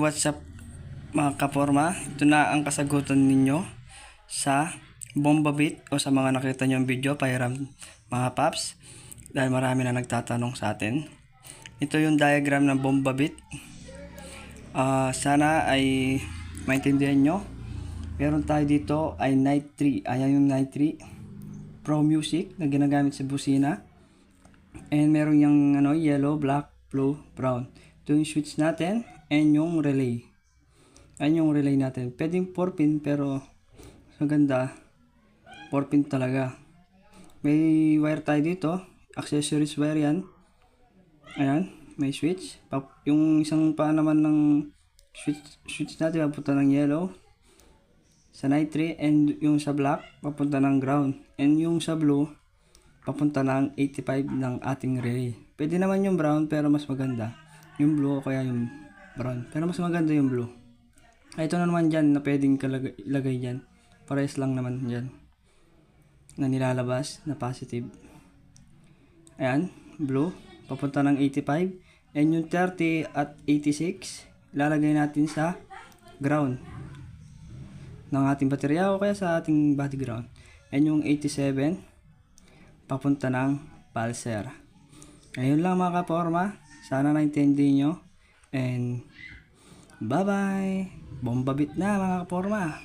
what's up mga kaporma? Ito na ang kasagutan ninyo sa Bombabit o sa mga nakita nyo yung video, pahiram mga paps. Dahil marami na nagtatanong sa atin. Ito yung diagram ng Bombabit. Sana ay maintindihan nyo. Meron tayo dito ay Night 3. Ayan yung Night 3 Pro Music na ginagamit sa busina. And meron yung yellow, black, blue, brown. Ito yung switch natin and yung relay. Ayan yung relay natin. Pwedeng 4-pin pero maganda 4-pin talaga. May wire tayo dito. Accessories wire yan. Ayan. May switch. Yung isang pa naman ng switch natin papunta ng yellow sa Night 3 and yung sa black papunta ng ground. And yung sa blue papunta ng 85 ng ating relay. Pwede naman yung brown pero mas maganda yung blue o kaya yung brown. Pero mas maganda yung blue. Ito na naman dyan na pwedeng ilagay dyan. Pares lang naman dyan. Na nilalabas na positive. Ayan. Blue. Papunta ng 85. And yung 30 at 86 ilalagay natin sa ground ng ating baterya o kaya sa ating body ground. And yung 87 papunta ng pulser. Ayun lang mga kaporma. Sana naintindihan nyo. And bye bye. Bombabit na mga kaporma.